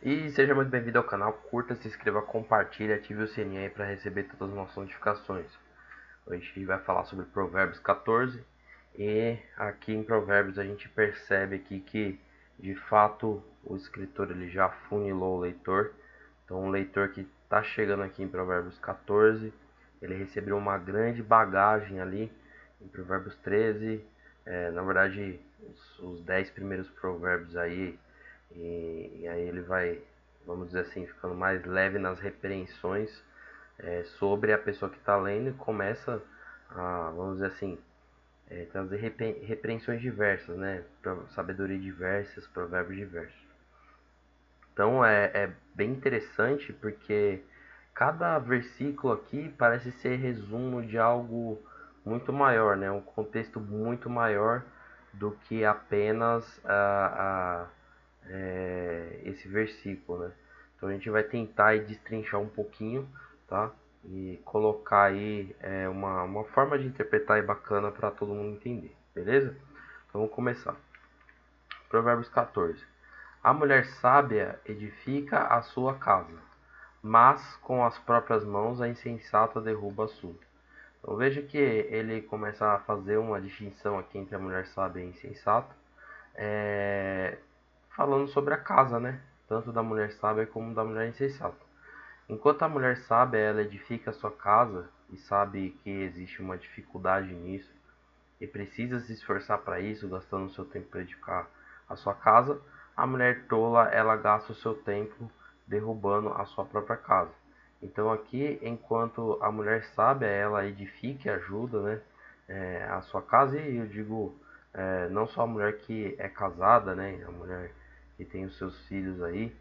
E seja muito bem-vindo ao canal, curta, se inscreva, compartilhe, ative o sininho aí para receber todas as nossas notificações. Hoje a gente vai falar sobre Provérbios 14 e aqui em Provérbios a gente percebe aqui que de fato o escritor ele já funilou o leitor. Então o leitor que está chegando aqui em Provérbios 14, ele recebeu uma grande bagagem ali em Provérbios 13, na verdade os 10 primeiros provérbios aí, e aí ele vai, vamos dizer assim, ficando mais leve nas repreensões sobre a pessoa que está lendo e começa a, vamos dizer assim, trazer repreensões diversas, né? Sabedoria diversas, provérbios diversos. Então é bem interessante porque cada versículo aqui parece ser resumo de algo muito maior, né? Um contexto muito maior do que apenas esse versículo, né? Então a gente vai tentar aí destrinchar um pouquinho, tá? E colocar aí uma forma de interpretar aí bacana para todo mundo entender, beleza? Então vamos começar. Provérbios 14. A mulher sábia edifica a sua casa, mas com as próprias mãos a insensata derruba a sua. Então veja que ele começa a fazer uma distinção aqui entre a mulher sábia e insensata, falando sobre a casa, né? Tanto da mulher sábia como da mulher insensata. Enquanto a mulher sábia ela edifica a sua casa e sabe que existe uma dificuldade nisso e precisa se esforçar para isso, gastando o seu tempo para edificar a sua casa, a mulher tola ela gasta o seu tempo derrubando a sua própria casa. Então aqui, enquanto a mulher sábia ela edifica e ajuda, né, a sua casa, e eu digo não só a mulher que é casada, né, a mulher que tem os seus filhos aí,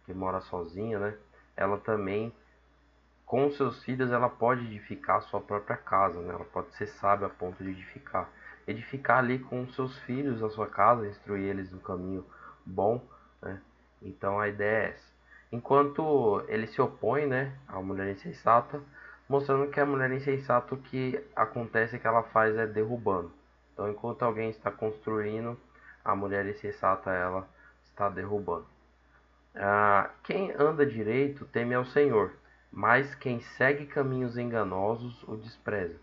que mora sozinha, né, ela também com seus filhos ela pode edificar a sua própria casa, né? Ela pode ser sábia a ponto de edificar ali com seus filhos a sua casa, instruir eles no caminho bom, né? Então a ideia é essa. Enquanto ele se opõe, né, à mulher insensata, mostrando que a mulher insensata o que acontece é que ela faz é derrubando. Então enquanto alguém está construindo, a mulher insensata ela está derrubando. Quem anda direito teme ao Senhor, mas quem segue caminhos enganosos o despreza.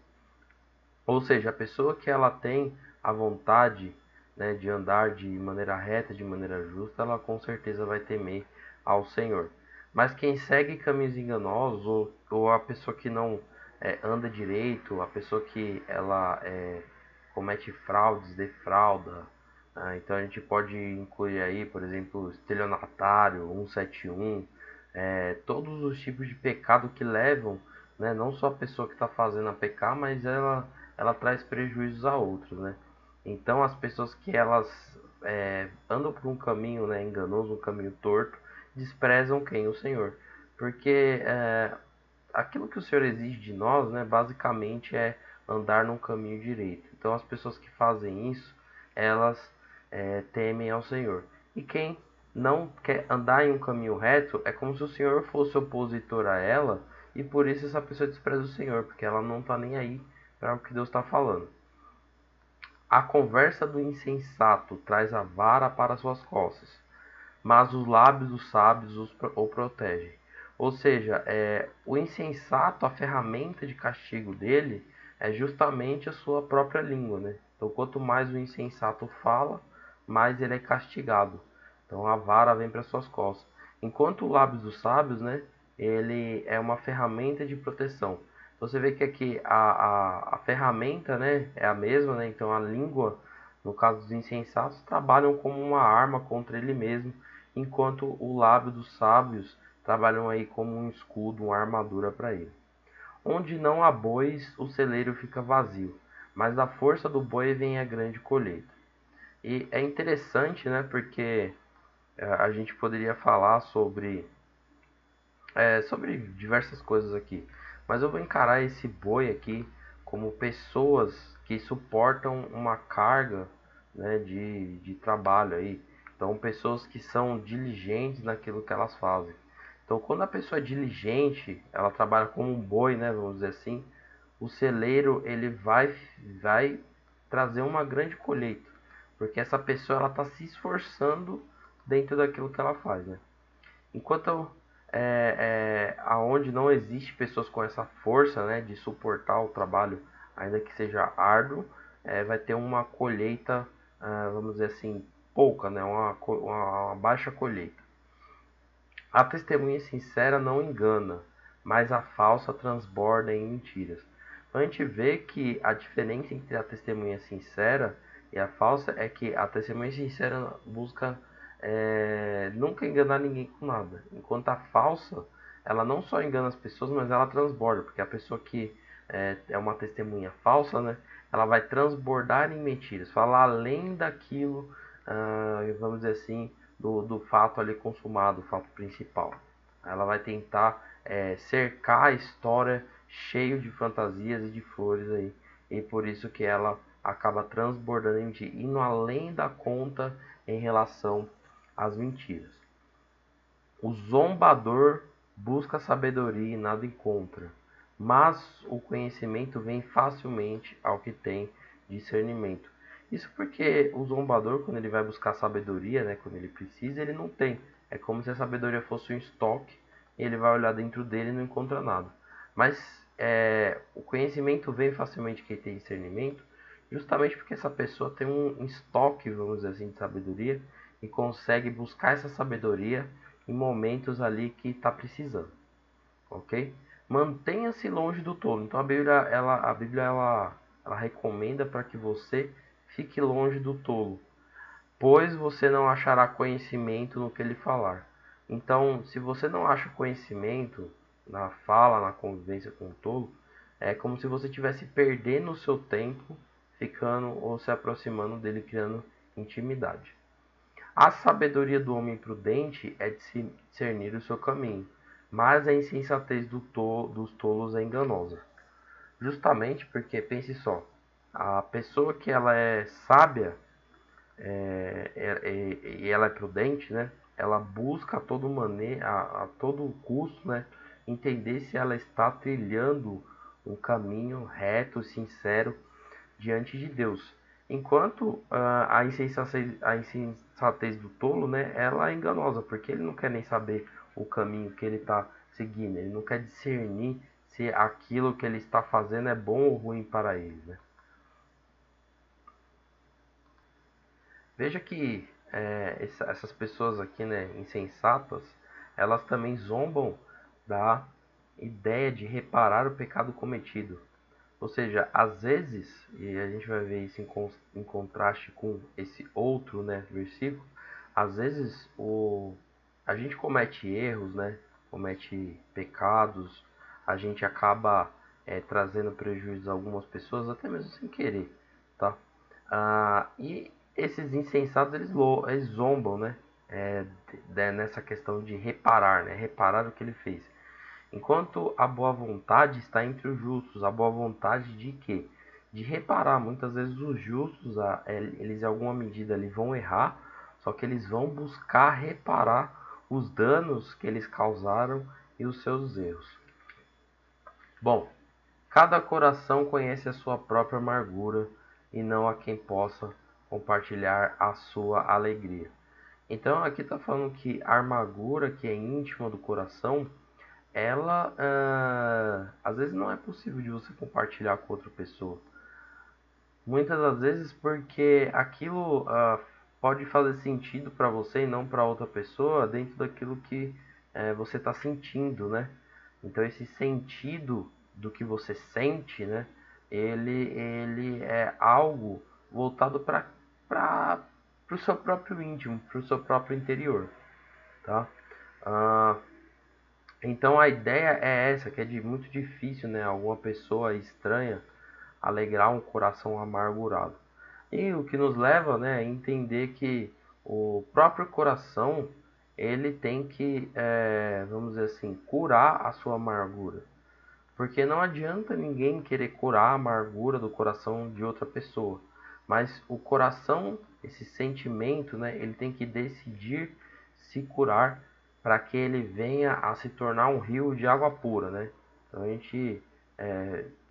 Ou seja, a pessoa que ela tem a vontade, né, de andar de maneira reta, de maneira justa, ela com certeza vai temer ao Senhor. Mas quem segue caminhos enganosos, ou a pessoa que não anda direito, a pessoa que ela comete fraudes, defrauda, então a gente pode incluir aí, por exemplo, estelionatário, 171, todos os tipos de pecado que levam, né, não só a pessoa que está fazendo a pecar, mas ela traz prejuízos a outros, né? Então as pessoas que elas andam por um caminho, né, enganoso, um caminho torto, desprezam quem? O Senhor. Porque aquilo que o Senhor exige de nós, né, basicamente é andar num caminho direito. Então as pessoas que fazem isso, elas temem ao Senhor. E quem não quer andar em um caminho reto, é como se o Senhor fosse opositor a ela, e por isso essa pessoa despreza o Senhor, porque ela não está nem aí para o que Deus está falando. A conversa do insensato traz a vara para suas costas, mas os lábios dos sábios o protegem. Ou seja, o insensato, a ferramenta de castigo dele é justamente a sua própria língua, né? Então, quanto mais o insensato fala, mais ele é castigado. Então, a vara vem para suas costas. Enquanto o lábio dos sábios, né? Ele é uma ferramenta de proteção. Então, você vê que aqui a ferramenta, né? É a mesma, né? Então, a língua, no caso dos insensatos, trabalham como uma arma contra ele mesmo, enquanto o lábio dos sábios trabalham aí como um escudo, uma armadura para ele. Onde não há bois, o celeiro fica vazio, mas da força do boi vem a grande colheita. E é interessante, né, porque a gente poderia falar sobre diversas coisas aqui, mas eu vou encarar esse boi aqui como pessoas que suportam uma carga, né, de trabalho aí. Então, pessoas que são diligentes naquilo que elas fazem. Então, quando a pessoa é diligente, ela trabalha como um boi, né, vamos dizer assim, o celeiro ele vai trazer uma grande colheita, porque essa pessoa ela está se esforçando dentro daquilo que ela faz, né? Enquanto aonde não existe pessoas com essa força, né, de suportar o trabalho, ainda que seja árduo, vai ter uma colheita, vamos dizer assim, pouca, né, uma baixa colheita. A testemunha sincera não engana, mas a falsa transborda em mentiras. Então a gente vê que a diferença entre a testemunha sincera e a falsa é que a testemunha sincera busca nunca enganar ninguém com nada, enquanto a falsa ela não só engana as pessoas, mas ela transborda, porque a pessoa que é uma testemunha falsa, né, ela vai transbordar em mentiras, falar além daquilo, vamos dizer assim, do fato ali consumado, o fato principal. Ela vai tentar cercar a história cheio de fantasias e de flores aí. E por isso que ela acaba transbordando em mentira, indo além da conta em relação às mentiras. O zombador busca sabedoria e nada encontra, mas o conhecimento vem facilmente ao que tem discernimento. Isso porque o zombador, quando ele vai buscar sabedoria, né, quando ele precisa, ele não tem. É como se a sabedoria fosse um estoque, e ele vai olhar dentro dele e não encontra nada. Mas o conhecimento vem facilmente quem tem discernimento, justamente porque essa pessoa tem um estoque, vamos dizer assim, de sabedoria, e consegue buscar essa sabedoria em momentos ali que está precisando, ok? Mantenha-se longe do tolo. Então a Bíblia ela recomenda para que você fique longe do tolo, pois você não achará conhecimento no que ele falar. Então, se você não acha conhecimento na fala, na convivência com o tolo, é como se você estivesse perdendo o seu tempo, ficando ou se aproximando dele, criando intimidade. A sabedoria do homem prudente é discernir o seu caminho, mas a insensatez dos tolos é enganosa. Justamente porque, pense só, a pessoa que ela é sábia e ela é prudente, né? Ela busca a todo custo, né? Entender se ela está trilhando um caminho reto, sincero diante de Deus. Enquanto a insensatez do tolo, né, ela é enganosa, porque ele não quer nem saber o caminho que ele está seguindo, ele não quer discernir se aquilo que ele está fazendo é bom ou ruim para ele, né? Veja que essas pessoas aqui, né, insensatas, elas também zombam da ideia de reparar o pecado cometido. Ou seja, às vezes, e a gente vai ver isso em contraste com esse outro, né, versículo, às vezes a gente comete erros, né, comete pecados, a gente acaba trazendo prejuízo a algumas pessoas, até mesmo sem querer, tá? E esses insensatos, eles zombam, né, nessa questão de reparar, né, reparar o que ele fez. Enquanto a boa vontade está entre os justos, a boa vontade de quê? De reparar. Muitas vezes os justos, eles em alguma medida ali vão errar, só que eles vão buscar reparar os danos que eles causaram e os seus erros. Bom, cada coração conhece a sua própria amargura e não a quem possa compartilhar a sua alegria. Então aqui está falando que a amargura que é íntima do coração, ela às vezes não é possível de você compartilhar com outra pessoa. Muitas das vezes porque aquilo pode fazer sentido para você e não para outra pessoa dentro daquilo que você está sentindo, né? Então esse sentido do que você sente, né? Ele é algo voltado para o seu próprio íntimo, para o seu próprio interior, tá? Ah, então a ideia é essa, que é muito difícil, né, alguma pessoa estranha alegrar um coração amargurado. E o que nos leva, né, a entender que o próprio coração ele tem que, vamos dizer assim, curar a sua amargura. Porque não adianta ninguém querer curar a amargura do coração de outra pessoa. Mas o coração, esse sentimento, né, ele tem que decidir se curar para que ele venha a se tornar um rio de água pura, né? Então a gente,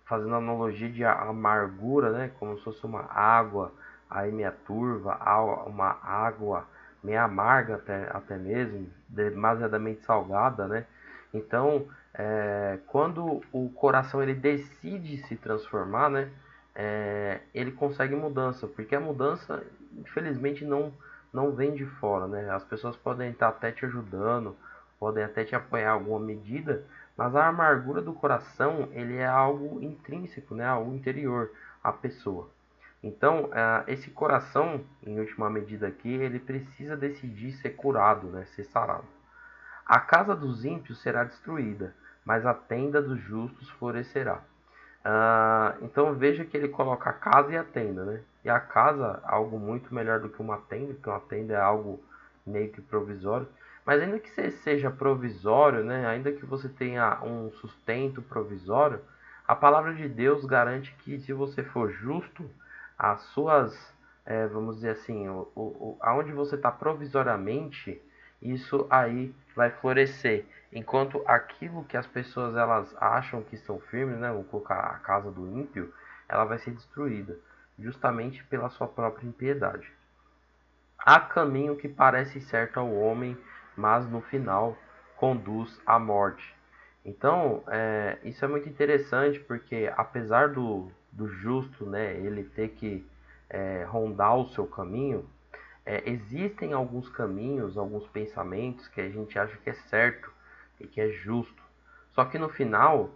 fazendo analogia de amargura, né, como se fosse uma água, aí minha turva, uma água meio amarga até mesmo, demasiadamente salgada, né? Então, quando o coração ele decide se transformar, né? Ele consegue mudança, porque a mudança, infelizmente, não vem de fora, né? As pessoas podem estar até te ajudando, podem até te apoiar em alguma medida, mas a amargura do coração, ele é algo intrínseco, né? Algo interior à pessoa. Então, esse coração, em última medida aqui, ele precisa decidir ser curado, né? Ser sarado. A casa dos ímpios será destruída, mas a tenda dos justos florescerá. Então veja que ele coloca a casa e a tenda, né? E a casa é algo muito melhor do que uma tenda, porque uma tenda é algo meio que provisório. Mas ainda que seja provisório, né? Ainda que você tenha um sustento provisório, a palavra de Deus garante que se você for justo, as suas, vamos dizer assim, aonde você está provisoriamente, isso aí vai florescer. Enquanto aquilo que as pessoas elas acham que são firmes, né, vamos colocar a casa do ímpio, ela vai ser destruída, justamente pela sua própria impiedade. Há caminho que parece certo ao homem, mas no final conduz à morte. Então, isso é muito interessante porque apesar do justo, né, ele ter que rondar o seu caminho, existem alguns caminhos, alguns pensamentos que a gente acha que é certo e que é justo. Só que no final,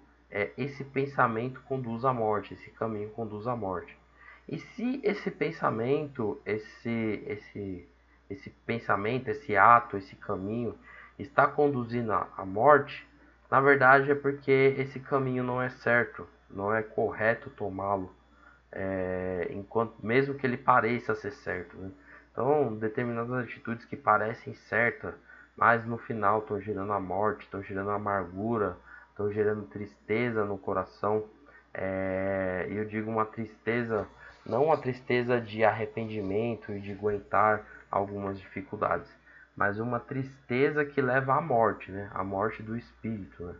esse pensamento conduz à morte, esse caminho conduz à morte. E se esse pensamento, esse pensamento, esse ato, esse caminho está conduzindo à morte, na verdade é porque esse caminho não é certo, não é correto tomá-lo, enquanto mesmo que ele pareça ser certo, né? Então, determinadas atitudes que parecem certas, mas no final estão gerando a morte, estão gerando amargura, estão gerando tristeza no coração. E eu digo uma tristeza, não uma tristeza de arrependimento e de aguentar algumas dificuldades, mas uma tristeza que leva à morte, né? A morte do espírito, né?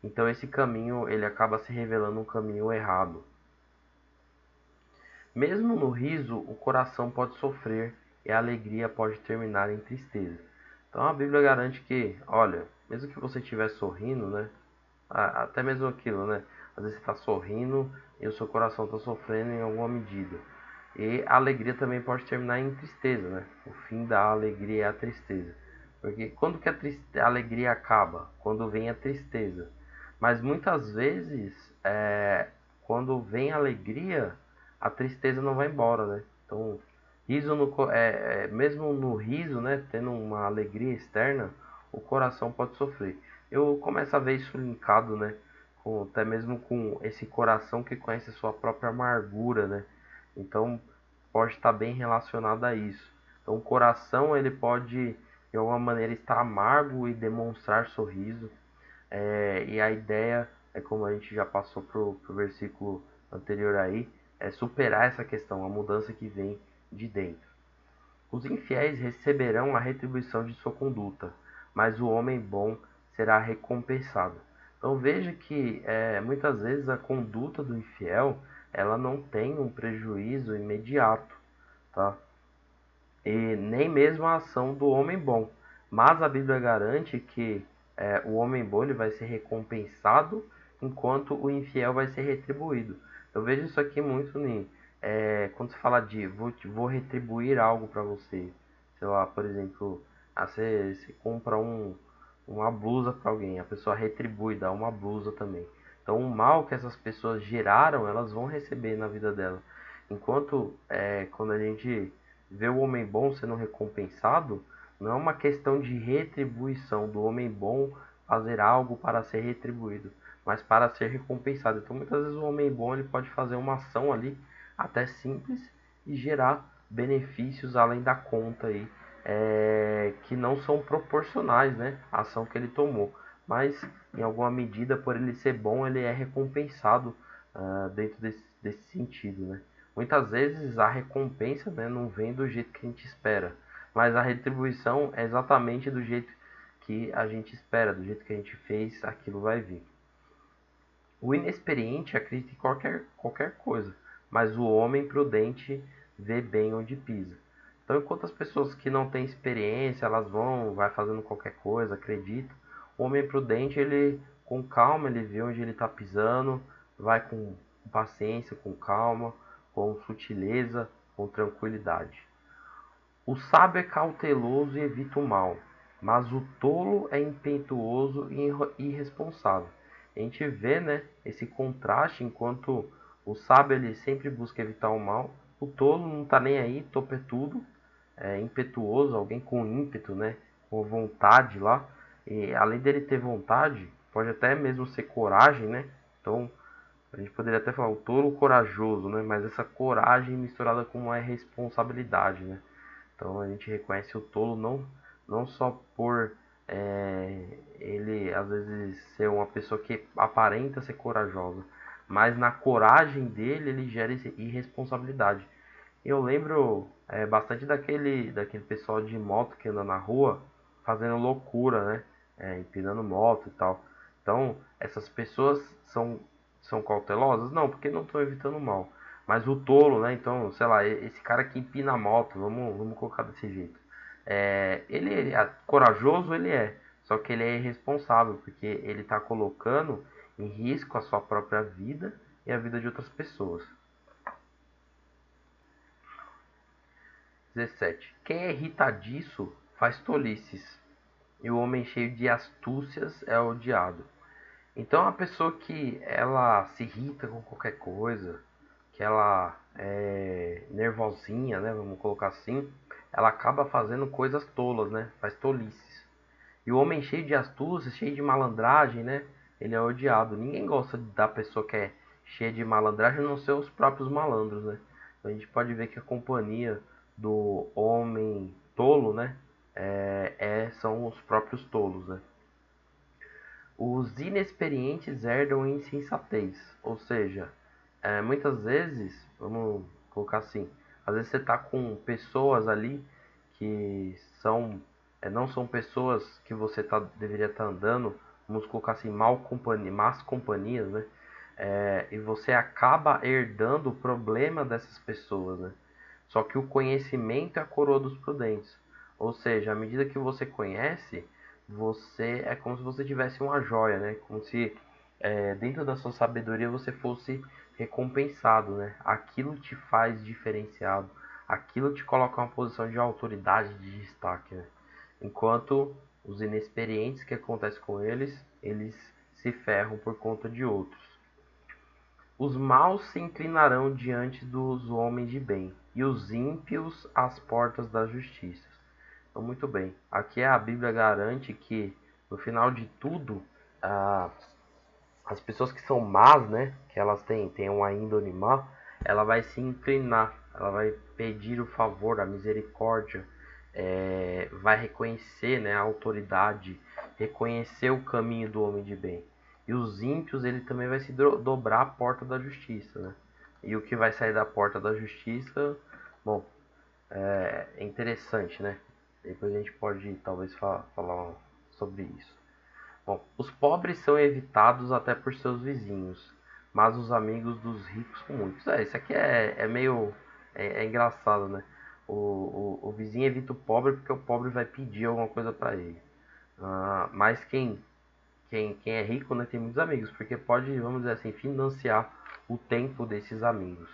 Então esse caminho ele acaba se revelando um caminho errado. Mesmo no riso, o coração pode sofrer e a alegria pode terminar em tristeza. Então a Bíblia garante que, olha, mesmo que você estiver sorrindo, né? Até mesmo aquilo, né? Às vezes você está sorrindo e o seu coração está sofrendo em alguma medida. E a alegria também pode terminar em tristeza, né? O fim da alegria é a tristeza. Porque quando que a alegria acaba? Quando vem a tristeza. Mas muitas vezes, quando vem a alegria, a tristeza não vai embora, né? Então, riso mesmo no riso, né? Tendo uma alegria externa, o coração pode sofrer. Eu começo a ver isso linkado, né? Até mesmo com esse coração que conhece a sua própria amargura, né? Então pode estar bem relacionado a isso. Então o coração ele pode de alguma maneira estar amargo e demonstrar sorriso. E a ideia é como a gente já passou pro versículo anterior aí, é superar essa questão, a mudança que vem de dentro. Os infiéis receberão a retribuição de sua conduta, mas o homem bom será recompensado. Então veja que muitas vezes a conduta do infiel ela não tem um prejuízo imediato, tá? E nem mesmo a ação do homem bom. Mas a Bíblia garante que o homem bom ele vai ser recompensado, enquanto o infiel vai ser retribuído. Eu vejo isso aqui muito quando se fala de vou retribuir algo para você. Sei lá, por exemplo, você compra uma blusa para alguém, a pessoa retribui, dá uma blusa também. Então o mal que essas pessoas geraram, elas vão receber na vida dela. Enquanto quando a gente vê o homem bom sendo recompensado, não é uma questão de retribuição do homem bom fazer algo para ser retribuído, mas para ser recompensado. Então muitas vezes o homem bom ele pode fazer uma ação ali até simples e gerar benefícios além da conta aí, que não são proporcionais, né, à ação que ele tomou. Mas em alguma medida, por ele ser bom, ele é recompensado dentro desse sentido, né? Muitas vezes a recompensa, né, não vem do jeito que a gente espera, mas a retribuição é exatamente do jeito que a gente espera, do jeito que a gente fez, aquilo vai vir. O inexperiente acredita em qualquer coisa, mas o homem prudente vê bem onde pisa. Então, enquanto as pessoas que não têm experiência, elas vai fazendo qualquer coisa, acreditam. O homem prudente, ele com calma, ele vê onde ele está pisando, vai com paciência, com calma, com sutileza, com tranquilidade. O sábio é cauteloso e evita o mal, mas o tolo é impetuoso e irresponsável. A gente vê, né, esse contraste, enquanto o sábio ele sempre busca evitar o mal, o tolo não está nem aí, topa tudo, é impetuoso, alguém com ímpeto, né, com vontade lá. E além dele ter vontade, pode até mesmo ser coragem, né? Então a gente poderia até falar o tolo corajoso, né? Mas essa coragem misturada com uma responsabilidade, né? Então a gente reconhece o tolo não só por ele às vezes ser uma pessoa que aparenta ser corajosa, mas na coragem dele ele gera irresponsabilidade. Eu lembro bastante daquele pessoal de moto que anda na rua fazendo loucura, né? Empinando moto e tal. Então, essas pessoas são cautelosas? Não, porque não estão evitando o mal. Mas o tolo, né? Então, sei lá, esse cara que empina a moto, vamos colocar desse jeito. Ele é corajoso, ele é. Só que ele é irresponsável, porque ele está colocando em risco a sua própria vida e a vida de outras pessoas. 17. Quem é irritadiço faz tolices, e o homem cheio de astúcias é odiado. Então, a pessoa que ela se irrita com qualquer coisa, que ela é nervosinha, né, vamos colocar assim, ela acaba fazendo coisas tolas, né, faz tolices. E o homem cheio de astúcias, cheio de malandragem, né, ele é odiado. Ninguém gosta da pessoa que é cheia de malandragem, a não ser os próprios malandros, né. Então, a gente pode ver que a companhia do homem tolo, né, são os próprios tolos, né. Os inexperientes herdam insensatez, ou seja, muitas vezes, vamos colocar assim, às vezes você está com pessoas ali que não são pessoas que você deveria estar andando, vamos colocar assim, más companhias, né? E você acaba herdando o problema dessas pessoas, né? Só que o conhecimento é a coroa dos prudentes. Ou seja, à medida que você conhece, você é como se você tivesse uma joia, né? Como se dentro da sua sabedoria você fosse recompensado, né? Aquilo te faz diferenciado, aquilo te coloca em uma posição de autoridade, de destaque, né? Enquanto os inexperientes, que acontece com eles se ferram por conta de outros. Os maus se inclinarão diante dos homens de bem, e os ímpios às portas da justiça. Então, muito bem. Aqui a Bíblia garante que, no final de tudo, as pessoas que são más, né, que elas têm uma índole má, ela vai se inclinar, ela vai pedir o favor, a misericórdia, vai reconhecer, né, a autoridade, reconhecer o caminho do homem de bem. E os ímpios, ele também vai se dobrar à porta da justiça, né? E o que vai sair da porta da justiça, bom, é interessante, né? Depois a gente pode talvez falar sobre isso. Bom, os pobres são evitados até por seus vizinhos, mas os amigos dos ricos são muitos. Isso aqui é meio engraçado, né? O vizinho evita o pobre porque o pobre vai pedir alguma coisa para ele. Mas quem é rico, né, tem muitos amigos, porque pode, vamos dizer assim, financiar o tempo desses amigos.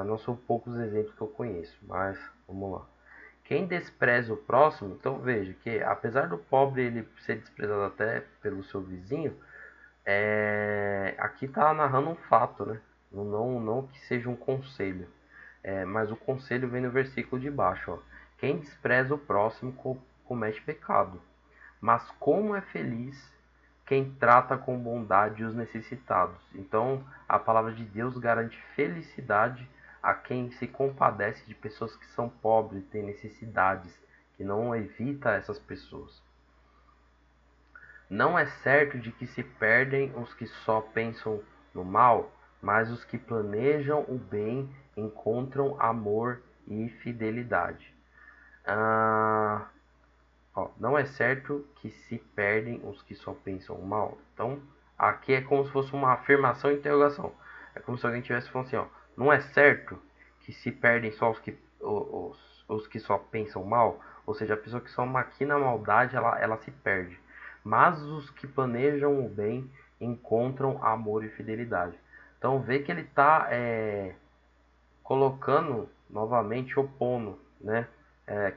Não são poucos exemplos que eu conheço, mas vamos lá. Quem despreza o próximo, então veja que apesar do pobre ele ser desprezado até pelo seu vizinho, aqui está narrando um fato, né? Não que seja um conselho, mas o conselho vem no versículo de baixo. Ó. Quem despreza o próximo comete pecado, mas como é feliz quem trata com bondade os necessitados. Então, a palavra de Deus garante felicidade a quem se compadece de pessoas que são pobres, têm necessidades, que não evita essas pessoas. Não é certo de que se perdem os que só pensam no mal, mas os que planejam o bem encontram amor e fidelidade. Não é certo que se perdem os que só pensam mal. Então, aqui é como se fosse uma afirmação e interrogação. É como se alguém tivesse falando assim, ó, não é certo que se perdem só os que só pensam mal, ou seja, a pessoa que só maquina a maldade, ela se perde. Mas os que planejam o bem encontram amor e fidelidade. Então vê que ele está colocando novamente, opondo, né?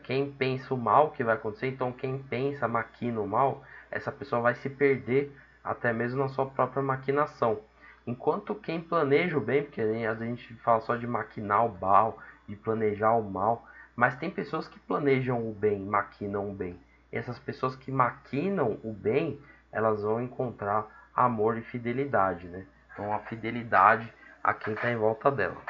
Quem pensa o mal que vai acontecer, então quem pensa, maquina o mal, essa pessoa vai se perder até mesmo na sua própria maquinação. Enquanto quem planeja o bem, porque né, a gente fala só de maquinar o mal, de planejar o mal, mas tem pessoas que planejam o bem, maquinam o bem. E essas pessoas que maquinam o bem, elas vão encontrar amor e fidelidade, né? Então a fidelidade a quem está em volta dela.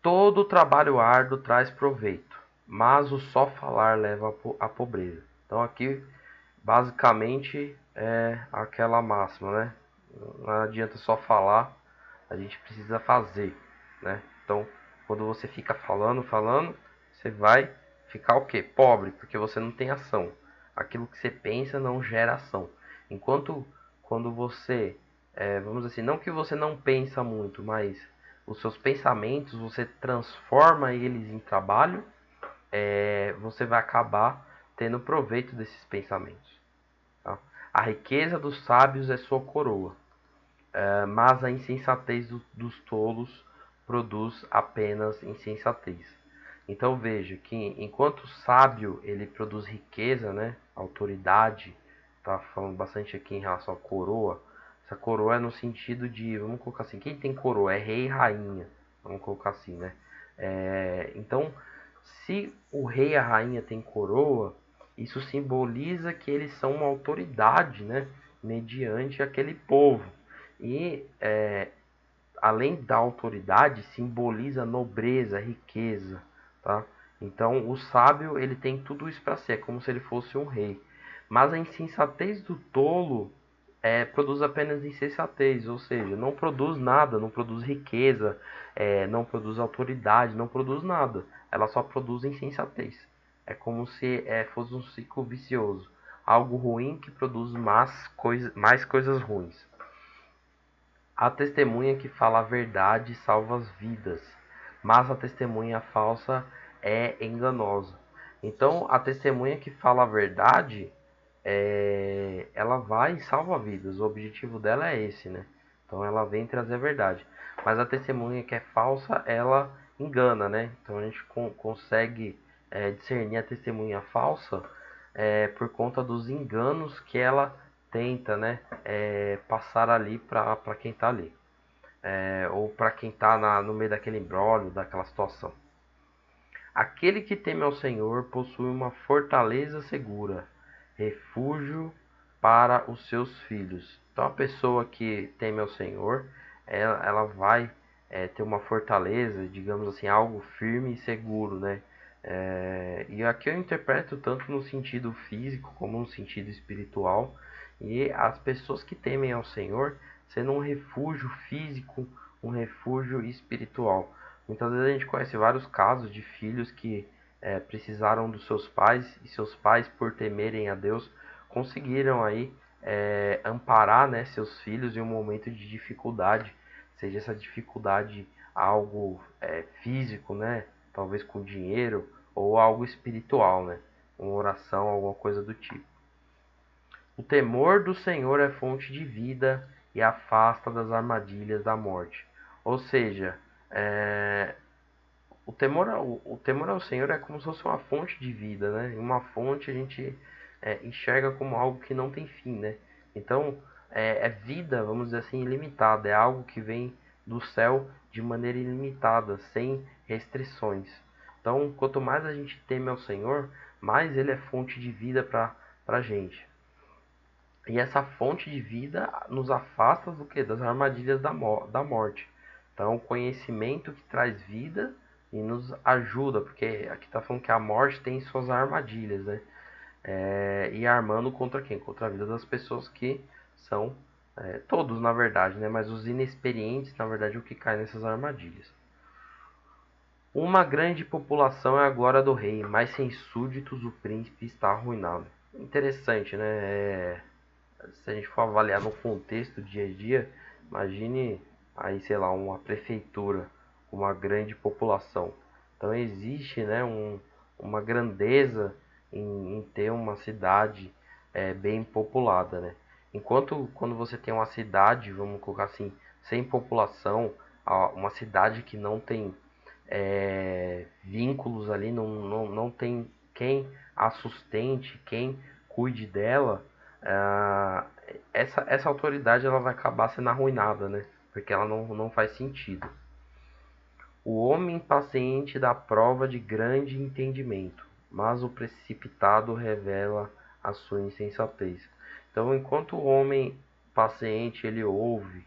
Todo trabalho árduo traz proveito, mas o só falar leva à pobreza. Então aqui basicamente é aquela máxima, né? Não adianta só falar, a gente precisa fazer, né? Então, quando você fica falando, você vai ficar o quê? Pobre, porque você não tem ação. Aquilo que você pensa não gera ação. Enquanto quando você, vamos dizer assim, não que você não pensa muito, mas os seus pensamentos, você transforma eles em trabalho, você vai acabar tendo proveito desses pensamentos. Tá? A riqueza dos sábios é sua coroa, mas a insensatez dos tolos produz apenas insensatez. Então veja que enquanto o sábio ele produz riqueza, né, autoridade, tá falando bastante aqui em relação à coroa. Essa coroa é no sentido de, vamos colocar assim, quem tem coroa é rei e rainha, vamos colocar assim, né? Então, se o rei e a rainha têm coroa, isso simboliza que eles são uma autoridade, né, mediante aquele povo. E além da autoridade, simboliza nobreza, riqueza, tá? Então, o sábio, ele tem tudo isso para si, é como se ele fosse um rei. Mas a insensatez do tolo produz apenas insensatez, ou seja, não produz nada, não produz riqueza, não produz autoridade, não produz nada. Ela só produz insensatez. É como se fosse um ciclo vicioso. Algo ruim que produz mais coisas ruins. A testemunha que fala a verdade salva as vidas, mas a testemunha falsa é enganosa. Então, a testemunha que fala a verdade, ela vai e salva vidas. O objetivo dela é esse, né? Então, ela vem trazer a verdade. Mas a testemunha que é falsa, ela engana, né? Então, a gente consegue discernir a testemunha falsa por conta dos enganos que ela tenta, né, passar ali para quem está ali, ou para quem está no meio daquele imbróglio, daquela situação. Aquele que teme ao Senhor possui uma fortaleza segura, refúgio para os seus filhos. Então a pessoa que teme ao Senhor, ela vai ter uma fortaleza, digamos assim, algo firme e seguro, né? E aqui eu interpreto tanto no sentido físico como no sentido espiritual. E as pessoas que temem ao Senhor sendo um refúgio físico, um refúgio espiritual. Muitas vezes a gente conhece vários casos de filhos que precisaram dos seus pais e seus pais, por temerem a Deus, conseguiram aí amparar, né, seus filhos em um momento de dificuldade, seja essa dificuldade algo físico, né, talvez com dinheiro, ou algo espiritual, né, uma oração, alguma coisa do tipo. O temor do Senhor é fonte de vida e afasta das armadilhas da morte. Ou seja, o temor ao Senhor é como se fosse uma fonte de vida, né? Uma fonte a gente enxerga como algo que não tem fim, né? Então, é vida, vamos dizer assim, ilimitada. É algo que vem do céu de maneira ilimitada, sem restrições. Então, quanto mais a gente teme ao Senhor, mais Ele é fonte de vida para a gente. E essa fonte de vida nos afasta do que? Das armadilhas da morte. Então, o conhecimento que traz vida e nos ajuda, porque aqui está falando que a morte tem suas armadilhas, né? E armando contra quem? Contra a vida das pessoas que são, todos na verdade, né? Mas os inexperientes, na verdade, é o que cai nessas armadilhas. Uma grande população é a glória do rei, mas sem súditos o príncipe está arruinado. Interessante, né? Se a gente for avaliar no contexto do dia a dia, imagine aí, sei lá, uma prefeitura com uma grande população. Então existe, né, uma grandeza em ter uma cidade bem populada, né? Enquanto quando você tem uma cidade, vamos colocar assim, sem população, uma cidade que não tem vínculos ali, não tem quem a sustente, quem cuide dela, ah, essa autoridade ela vai acabar sendo arruinada, né? Porque ela não faz sentido. O homem paciente dá prova de grande entendimento, mas o precipitado revela a sua insensatez. Então, enquanto o homem paciente ele ouve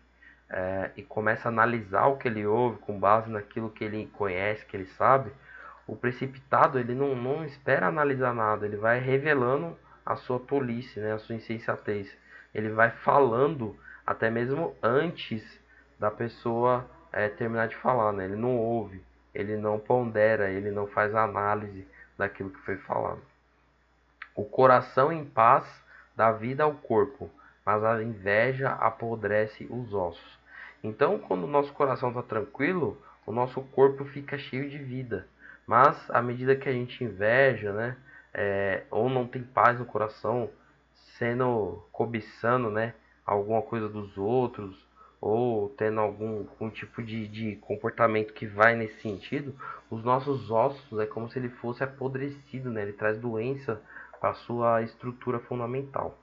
e começa a analisar o que ele ouve com base naquilo que ele conhece, que ele sabe, o precipitado ele não espera analisar nada, ele vai revelando a sua tolice, né, a sua insensatez. Ele vai falando até mesmo antes da pessoa terminar de falar, né? Ele não ouve, ele não pondera, ele não faz análise daquilo que foi falado. O coração em paz dá vida ao corpo, mas a inveja apodrece os ossos. Então, quando o nosso coração está tranquilo, o nosso corpo fica cheio de vida. Mas à medida que a gente inveja, né, ou não tem paz no coração, sendo cobiçando, né, alguma coisa dos outros, ou tendo algum tipo de comportamento que vai nesse sentido, os nossos ossos é como se ele fosse apodrecido, né? Ele traz doença para sua estrutura fundamental.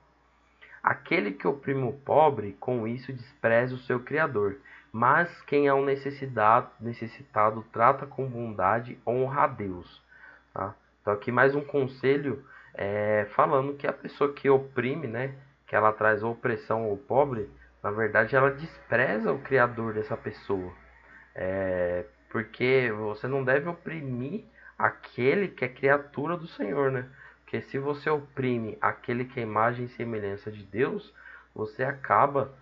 Aquele que oprime o pobre, com isso despreza o seu Criador. Mas quem é um necessitado trata com bondade, honra a Deus. Tá? Então aqui mais um conselho falando que a pessoa que oprime, né, que ela traz opressão ao pobre, na verdade ela despreza o Criador dessa pessoa. Porque você não deve oprimir aquele que é criatura do Senhor, né? Porque se você oprime aquele que é imagem e semelhança de Deus, você acaba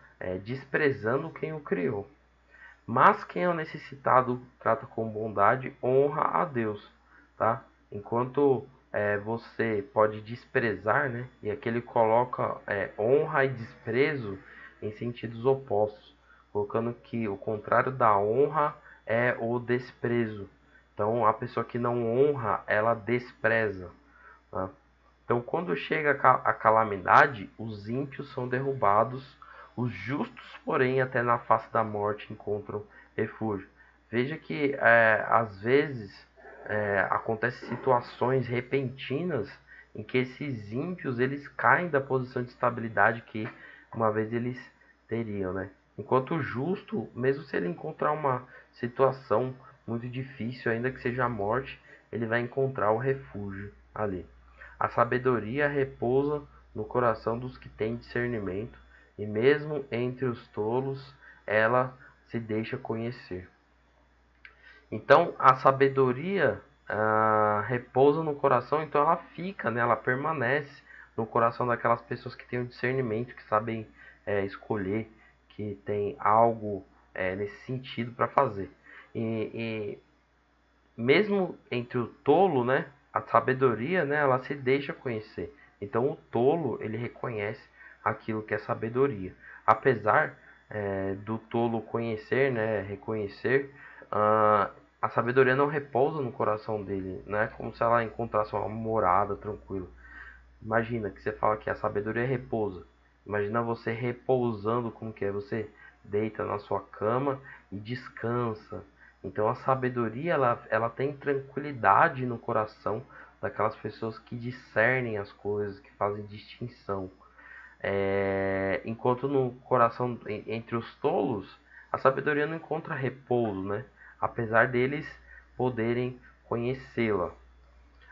desprezando quem o criou. Mas quem é o necessitado trata com bondade, honra a Deus, tá? Enquanto você pode desprezar, né? E aqui ele coloca honra e desprezo em sentidos opostos, colocando que o contrário da honra é o desprezo. Então, a pessoa que não honra, ela despreza. Tá? Então, quando chega a calamidade, os ímpios são derrubados, os justos, porém, até na face da morte encontram refúgio. Veja que, às vezes, acontecem situações repentinas em que esses ímpios eles caem da posição de estabilidade que uma vez eles teriam, né? Enquanto o justo, mesmo se ele encontrar uma situação muito difícil, ainda que seja a morte, ele vai encontrar o refúgio ali. A sabedoria repousa no coração dos que têm discernimento, e mesmo entre os tolos ela se deixa conhecer. Então a sabedoria repousa no coração, então ela fica, né, ela permanece no coração daquelas pessoas que têm o discernimento, que sabem escolher, que tem algo nesse sentido para fazer. E mesmo entre o tolo, né, a sabedoria, né, ela se deixa conhecer. Então o tolo ele reconhece aquilo que é sabedoria, apesar do tolo conhecer, né, reconhecer, a sabedoria não repousa no coração dele, né, como se ela encontrasse uma morada tranquila. Imagina que você fala que a sabedoria repousa. Imagina você repousando como que é. Você deita na sua cama e descansa. Então a sabedoria ela tem tranquilidade no coração daquelas pessoas que discernem as coisas, que fazem distinção. Enquanto no coração entre os tolos, a sabedoria não encontra repouso, né? Apesar deles poderem conhecê-la.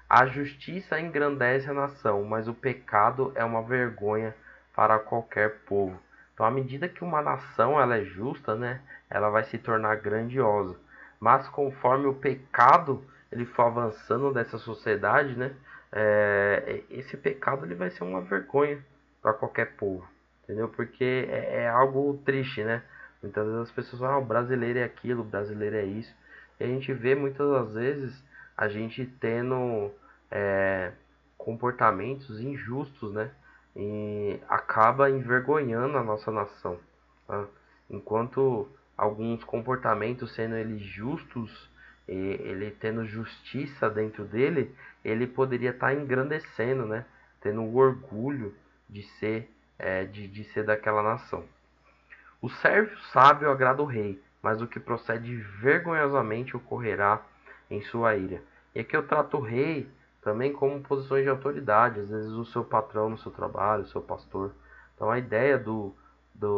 A justiça engrandece a nação, mas o pecado é uma vergonha para qualquer povo. Então, à medida que uma nação ela é justa, né, ela vai se tornar grandiosa. Mas conforme o pecado ele for avançando dessa sociedade, né, esse pecado ele vai ser uma vergonha para qualquer povo, entendeu? Porque é algo triste, né? Muitas vezes as pessoas falam, ah, o brasileiro é aquilo, o brasileiro é isso. E a gente vê muitas das vezes a gente tendo comportamentos injustos, né? E acaba envergonhando a nossa nação, tá? Enquanto alguns comportamentos, sendo eles justos ele tendo justiça dentro dele, ele poderia estar engrandecendo, né? Tendo o orgulho de ser, de ser daquela nação. O servo sábio agrada o rei, mas o que procede vergonhosamente ocorrerá em sua ira. E aqui eu trato o rei também como posições de autoridade, às vezes o seu patrão no seu trabalho, o seu pastor. Então a ideia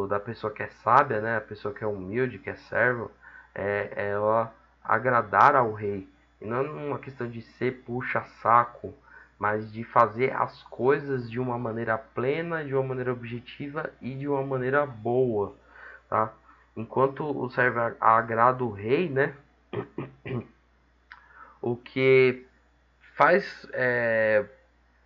da pessoa que é sábia, né, a pessoa que é humilde, que é servo, é ela agradar ao rei. E não é uma questão de ser puxa-saco, mas de fazer as coisas de uma maneira plena, de uma maneira objetiva e de uma maneira boa, tá? Enquanto o servo agrada o rei, né? O que faz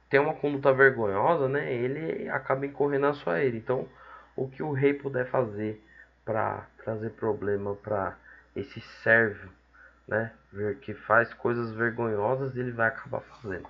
ter uma conduta vergonhosa, né? Ele acaba incorrendo na sua ira. Então, o que o rei puder fazer para trazer problema para esse servo, né? Ver que faz coisas vergonhosas, ele vai acabar fazendo,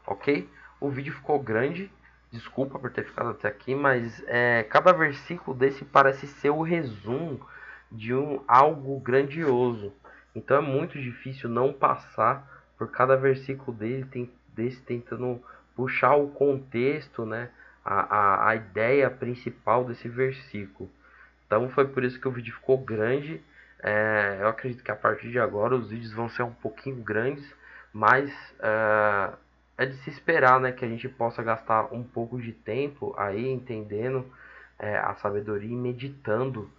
ok? O vídeo ficou grande, desculpa por ter ficado até aqui, mas cada versículo desse parece ser o resumo de algo grandioso. Então é muito difícil não passar por cada versículo desse tentando puxar o contexto, né? A ideia principal desse versículo. Então foi por isso que o vídeo ficou grande. Eu acredito que a partir de agora os vídeos vão ser um pouquinho grandes, mas é de se esperar, né, que a gente possa gastar um pouco de tempo aí entendendo a sabedoria e meditando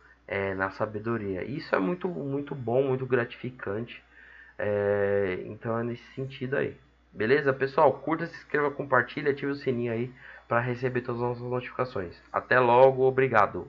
na sabedoria. Isso é muito, muito bom, muito gratificante. Então é nesse sentido aí. Beleza, pessoal? Curta, se inscreva, compartilha, ative o sininho aí para receber todas as nossas notificações. Até logo, obrigado.